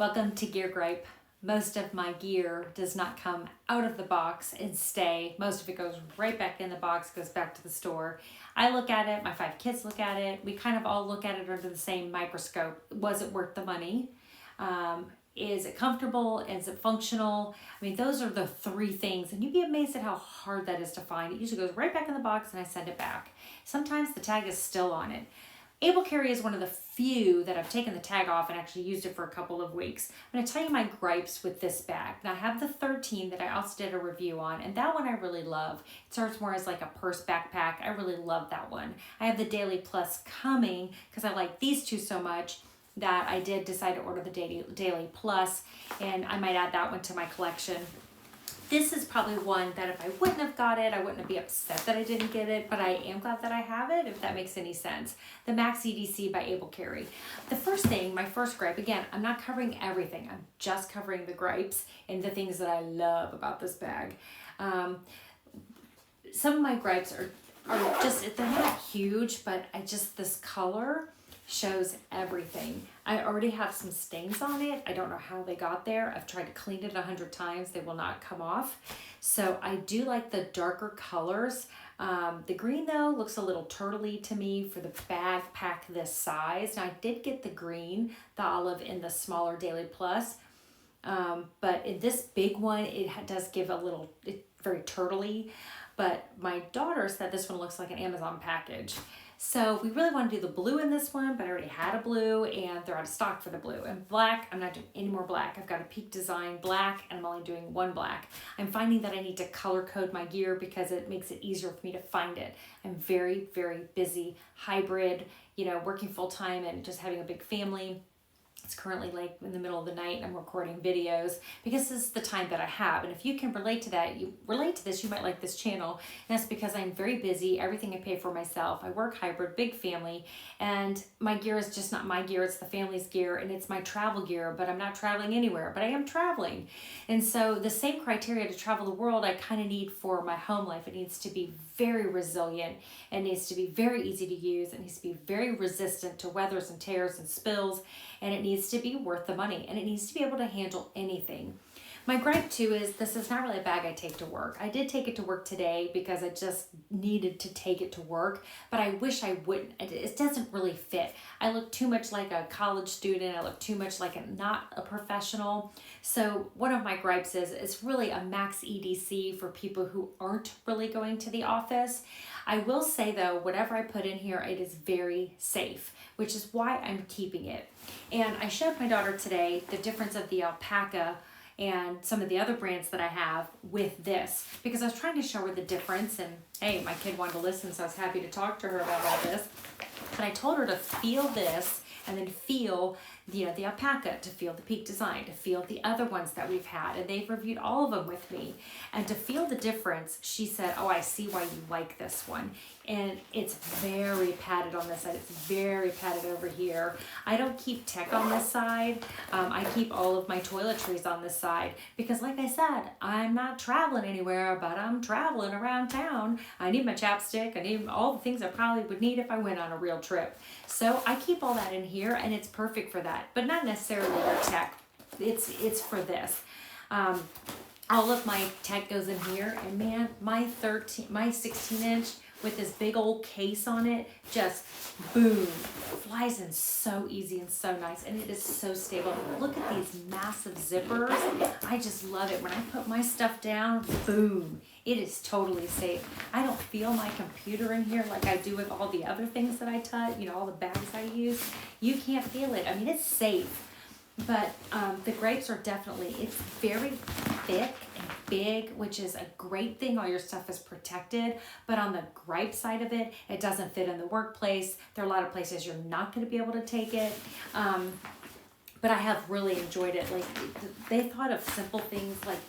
Welcome to Gear Gripe. Most of my gear does not come out of the box and stay. Most of it goes right back in the box, goes back to the store. I look at it, my 5 kids look at it, we kind of all look at it under the same microscope. Was it worth the money? Is it comfortable? Is it functional? I mean, those are the 3 things, and you'd be amazed at how hard that is to find. It usually goes right back in the box and I send it back. Sometimes the tag is still on it. Able Carry is one of the few that I've taken the tag off and actually used it for a couple of weeks. I'm going to tell you my gripes with this bag. Now I have the 13 that I also did a review on, and that one I really love. It serves more as like a purse backpack. I really love that one. I have the Daily Plus coming because I like these 2 so much that I did decide to order the Daily Plus, and I might add that one to my collection. This is probably one that if I wouldn't have got it, I wouldn't be upset that I didn't get it, but I am glad that I have it, if that makes any sense. The Max EDC by Able Carry. The first thing, my first gripe, again, I'm not covering everything. I'm just covering the gripes and the things that I love about this bag. Some of my gripes are just, they're not huge, but this color shows everything. I already have some stains on it. I don't know how they got there. I've tried to clean it 100 times. They will not come off. So I do like the darker colors. The green though looks a little turtley to me for the backpack this size. Now I did get the green, the olive in the smaller Daily Plus. But in this big one, it does give a little, it's very turtley. But my daughter said this one looks like an Amazon package. So we really want to do the blue in this one, but I already had a blue and they're out of stock for the blue. And black, I'm not doing any more black. I've got a Peak Design black and I'm only doing 1 black. I'm finding that I need to color code my gear because it makes it easier for me to find it. I'm very, very busy, hybrid, working full time and just having a big family. It's currently like in the middle of the night and I'm recording videos because this is the time that I have. And if you can relate to that, you might like this channel. And that's because I'm very busy. Everything I pay for myself. I work hybrid, big family, and my gear is just not my gear. It's the family's gear and it's my travel gear, but I'm not traveling anywhere, but I am traveling. And so the same criteria to travel the world I kind of need for my home life. It needs to be very resilient. It needs to be very easy to use. It needs to be very resistant to weathers and tears and spills. And it needs to be worth the money, and it needs to be able to handle anything. My gripe too is this is not really a bag I take to work. I did take it to work today because I just needed to take it to work, but I wish I wouldn't. It doesn't really fit. I look too much like a college student. I look too much like not a professional. So one of my gripes is it's really a Max EDC for people who aren't really going to the office. I will say though, whatever I put in here, it is very safe, which is why I'm keeping it. And I showed my daughter today the difference of the alpaca and some of the other brands that I have with this because I was trying to show her the difference, and hey, my kid wanted to listen, so I was happy to talk to her about all this. But I told her to feel this and then feel the alpaca, to feel the Peak Design, to feel the other ones that we've had, and they've reviewed all of them with me. And to feel the difference, she said, oh, I see why you like this one. And it's very padded on this side. It's very padded over here. I don't keep tech on this side. I keep all of my toiletries on this side because like I said, I'm not traveling anywhere, but I'm traveling around town. I need my chapstick. I need all the things I probably would need if I went on a real trip. So I keep all that in here and it's perfect for that, but not necessarily your tech. It's for this. All of my tech goes in here, and man, my 16-inch with this big old case on it, just boom, flies in so easy and so nice, and it is so stable. Look at these massive zippers. I just love it. When I put my stuff down, boom, it is totally safe. I don't feel my computer in here like I do with all the other things that I touch, all the bags I use. You can't feel it. I mean, it's safe. But the grapes are definitely, it's very thick and big, which is a great thing. All your stuff is protected. But on the gripe side of it, it doesn't fit in the workplace. There are a lot of places you're not going to be able to take it. But I have really enjoyed it. Like they thought of simple things like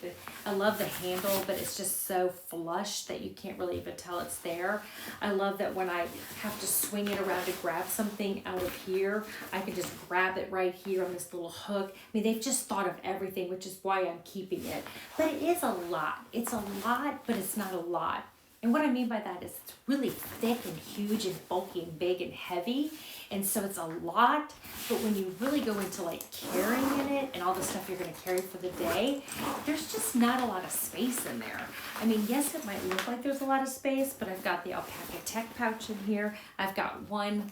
I love the handle, but it's just so flush that you can't really even tell it's there. I love that when I have to swing it around to grab something out of here, I can just grab it right here on this little hook. I mean, they've just thought of everything, which is why I'm keeping it. But it is a lot. It's a lot, but it's not a lot. And what I mean by that is it's really thick and huge and bulky and big and heavy. And so it's a lot, but when you really go into like carrying in it and all the stuff you're gonna carry for the day, there's just not a lot of space in there. I mean, yes, it might look like there's a lot of space, but I've got the alpaca tech pouch in here. I've got one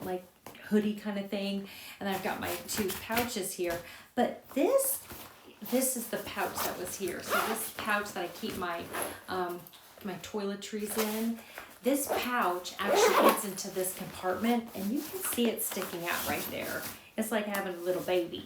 like hoodie kind of thing, and I've got my 2 pouches here. But this is the pouch that was here. So this pouch that I keep my my toiletries in, this pouch actually gets into this compartment, and you can see it sticking out right there. It's like having a little baby,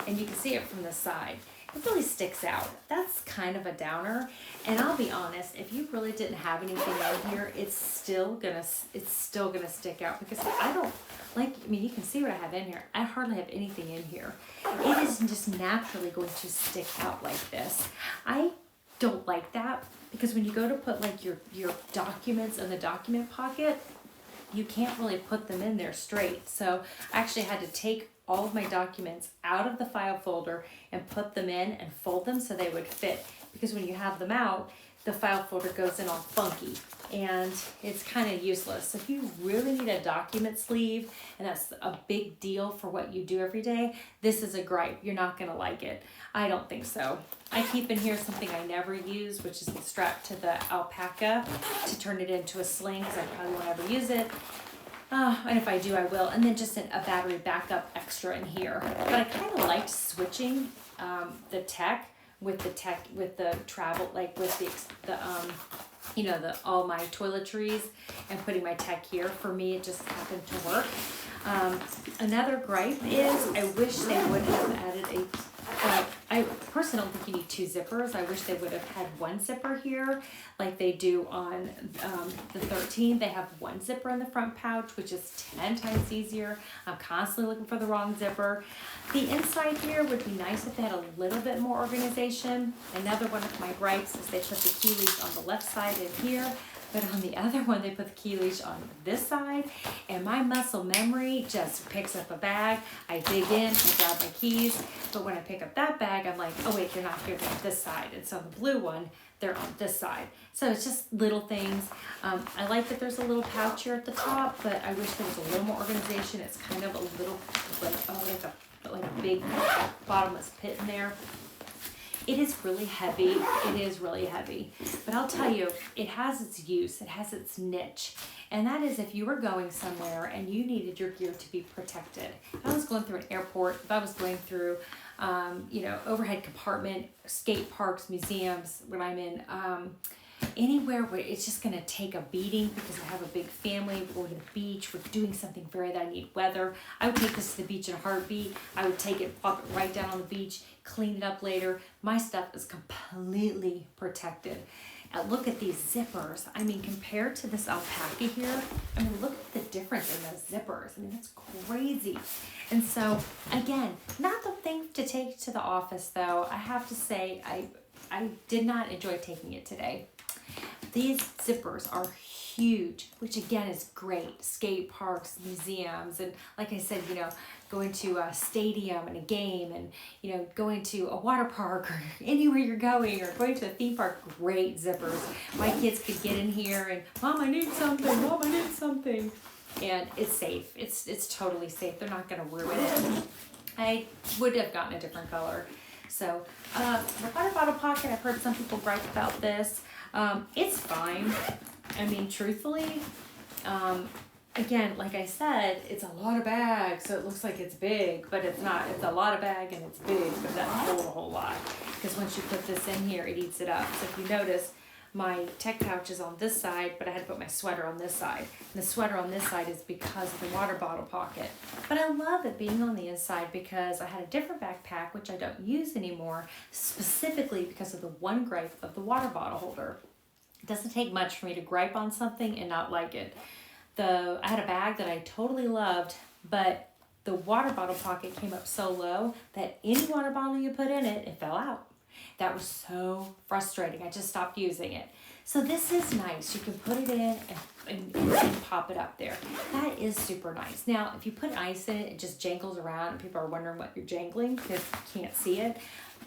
and you can see it from the side. It really sticks out. That's kind of a downer. And I'll be honest, if you really didn't have anything in here, it's still gonna stick out, because I don't like, I mean, you can see what I have in here. I hardly have anything in here. It is just naturally going to stick out like this. I don't like that, because when you go to put like your documents in the document pocket, you can't really put them in there straight. So I actually had to take all of my documents out of the file folder and put them in and fold them so they would fit, because when you have them out, the file folder goes in all funky and it's kind of useless. If you really need a document sleeve, and that's a big deal for what you do every day, this is a gripe. You're not gonna like it. I don't think so. I keep in here something I never use, which is the strap to the alpaca to turn it into a sling, because I probably won't ever use it. And if I do, I will. And then just a battery backup extra in here. But I kind of liked switching the tech with the travel, like with the you know, all my toiletries, and putting my tech here. For me, it just happened to work. Another gripe is I wish they would have added I personally don't think you need 2 zippers. I wish they would have had 1 zipper here, like they do on the 13. They have 1 zipper in the front pouch, which is 10 times easier. I'm constantly looking for the wrong zipper. The inside here would be nice if they had a little bit more organization. Another one of my gripes is they put the key leash on the left side in here, but on the other one, they put the key leash on this side, and my muscle memory just picks up a bag. I dig in, I grab my keys, but when I pick up that bag, I'm like, oh wait, they're not here, they're on this side. And so the blue one, they're on this side. So it's just little things. I like that there's a little pouch here at the top, but I wish there was a little more organization. It's kind of a little, like a big bottomless pit in there. It is really heavy. It is really heavy. But I'll tell you, it has its use. It has its niche. And that is if you were going somewhere and you needed your gear to be protected. If I was going through an airport, if I was going through, you know, overhead compartment, skate parks, museums, when I'm in anywhere where it's just going to take a beating because I have a big family, we're going to the beach, we're doing something that I need weather. I would take this to the beach in a heartbeat. I would take it, pop it right down on the beach, clean it up later. My stuff is completely protected. Look at these zippers. I mean, compared to this alpaca here, I mean, look at the difference in those zippers. I mean, that's crazy. And so, again, not the thing to take to the office, though. I have to say, I did not enjoy taking it today. These zippers are huge, which again is great. Skate parks, museums, and like I said, you know, going to a stadium and a game, and you know, going to a water park or anywhere you're going, or going to a theme park, great zippers. My kids could get in here and, Mom, I need something, Mom, I need something. And it's safe. It's totally safe. They're not gonna ruin it. I would have gotten a different color. So, the water bottle pocket, I've heard some people gripe about this. It's fine. I mean, truthfully, again, like I said, it's a lot of bag, so it looks like it's big, but it's not. It's a lot of bag and it's big, but that hold a whole lot. Because once you put this in here, it eats it up. So if you notice, my tech pouch is on this side, but I had to put my sweater on this side. And the sweater on this side is because of the water bottle pocket. But I love it being on the inside because I had a different backpack, which I don't use anymore, specifically because of the one gripe of the water bottle holder. It doesn't take much for me to gripe on something and not like it. I had a bag that I totally loved, but the water bottle pocket came up so low that any water bottle you put in it, it fell out. That was so frustrating. I just stopped using it. So this is nice. You can put it in and pop it up there. That is super nice. Now, if you put ice in it, it just jangles around and people are wondering what you're jangling because you can't see it.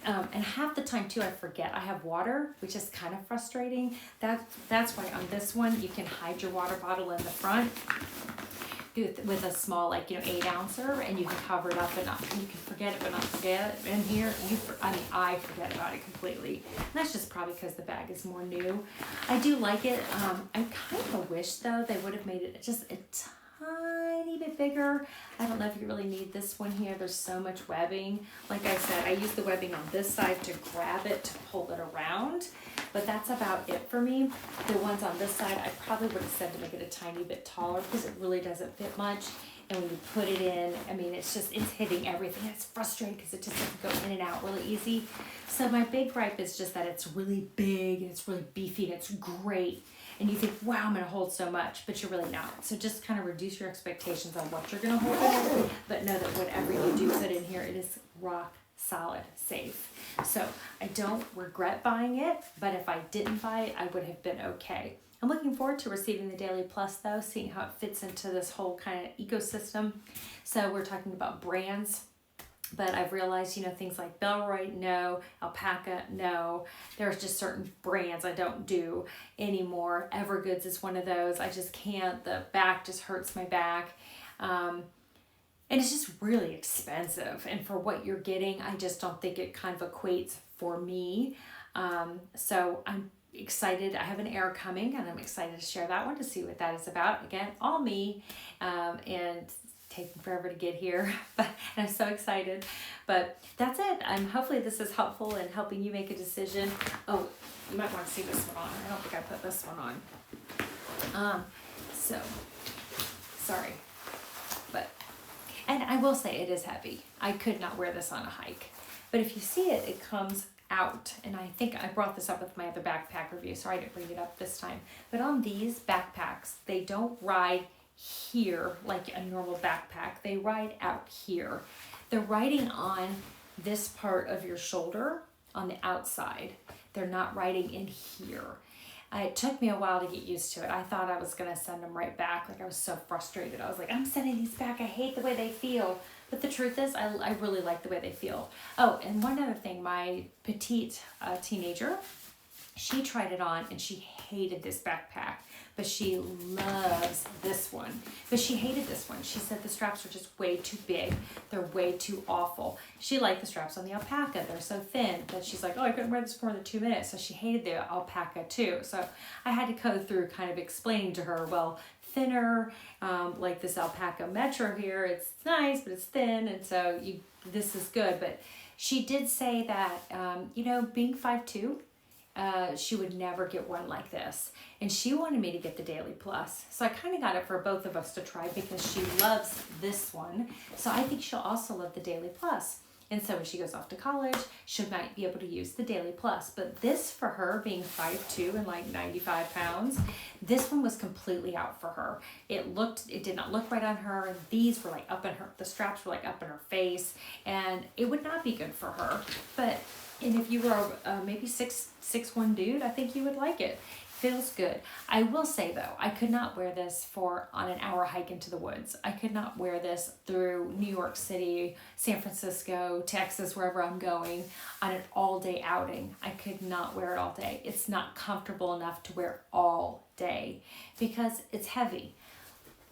And half the time too, I forget I have water, which is kind of frustrating. That's why on this one, you can hide your water bottle in the front. with a small, like, 8-ouncer, and you can cover it up and you can forget it but not forget it. And here, I forget about it completely. And that's just probably because the bag is more new. I do like it. I kind of wish, though, they would have made it just a tiny bit bigger. I don't know if you really need this one here. There's so much webbing. Like I said, I use the webbing on this side to grab it, to pull it around. But that's about it for me. The ones on this side, I probably would have said to make it a tiny bit taller because it really doesn't fit much. And when you put it in, I mean, it's hitting everything. It's frustrating because it just doesn't go in and out really easy. So my big gripe is just that it's really big and it's really beefy and it's great. And you think, wow, I'm gonna hold so much, but you're really not. So just kind of reduce your expectations on what you're gonna hold in it, but know that whatever you do put in here, it is rock solid safe. So I don't regret buying it, but if I didn't buy it, I would have been okay. I'm looking forward to receiving the Daily Plus, though, seeing how it fits into this whole kind of ecosystem. So we're talking about brands, but I've realized, things like Bellroy, no. Alpaca, no. There's just certain brands I don't do anymore. Evergoods is one of those. I just can't. The back just hurts my back. And it's just really expensive. And for what you're getting, I just don't think it kind of equates for me. So I'm excited. I have an Air coming, and I'm excited to share that one to see what that is about. Again, all me, and taking forever to get here, but I'm so excited. But that's it. Hopefully this is helpful in helping you make a decision. Oh, you might want to see this one on. I don't think I put this one on. So sorry, but, and I will say it is heavy. I could not wear this on a hike, but if you see it, it comes out. And I think I brought this up with my other backpack review, so I didn't bring it up this time. But on these backpacks, they don't ride here like a normal backpack. They ride out here. They're riding on this part of your shoulder on the outside. They're not riding in here. It took me a while to get used to it. I thought I was gonna send them right back. Like, I was so frustrated. I was like, I'm sending these back. I hate the way they feel. But the truth is, I really like the way they feel. Oh, and one other thing, my petite teenager, she tried it on and she hated this backpack, but she loves this one. But she hated this one. She said the straps are just way too big. They're way too awful. She liked the straps on the Alpaca. They're so thin that she's like, oh, I couldn't wear this for more than 2 minutes. So she hated the Alpaca too. So I had to go through kind of explaining to her, well, thinner, like this Alpaca Metro here, it's nice, but it's thin, and so this is good. But she did say that, being 5'2", she would never get one like this, and she wanted me to get the Daily Plus. So I kind of got it for both of us to try because she loves this one. So I think she'll also love the Daily Plus. And so when she goes off to college, she might be able to use the Daily Plus. But this, for her, being 5'2" and like 95 pounds, this one was completely out for her. It did not look right on her. These were like up in her, the straps were like up in her face, and it would not be good for her. And if you were maybe 6'1" dude, I think you would like it. Feels good. I will say though, I could not wear this on an hour hike into the woods. I could not wear this through New York City, San Francisco, Texas, wherever I'm going on an all-day outing. I could not wear it all day. It's not comfortable enough to wear all day because it's heavy.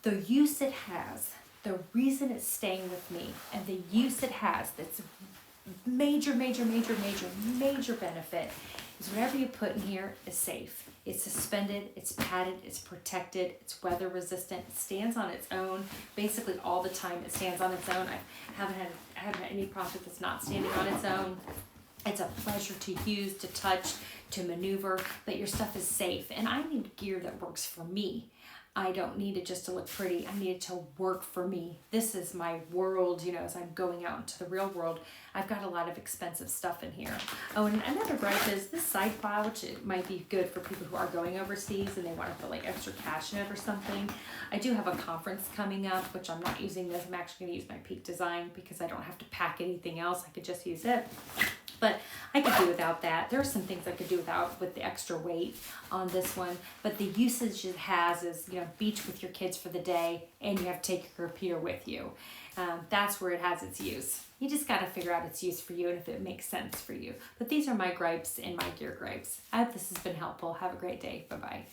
The use it has, the reason it's staying with me, and the use it has that's major benefit is whatever you put in here is safe. It's suspended, it's padded, it's protected, it's weather resistant, it stands on its own. Basically all the time it stands on its own. I haven't had any product that's not standing on its own. It's a pleasure to use, to touch, to maneuver, but your stuff is safe. And I need gear that works for me. I don't need it just to look pretty. I need it to work for me. This is my world, as I'm going out into the real world. I've got a lot of expensive stuff in here. Oh, and another gripe is this side file, which it might be good for people who are going overseas and they want to put like extra cash in it or something. I do have a conference coming up, which I'm not using this. I'm actually going to use my Peak Design because I don't have to pack anything else. I could just use it. But I could do without that. There are some things I could do without with the extra weight on this one. But the usage it has is, beach with your kids for the day, and you have to take your computer with you. That's where it has its use. You just got to figure out its use for you and if it makes sense for you. But these are my gripes and my gear gripes. I hope this has been helpful. Have a great day. Bye-bye.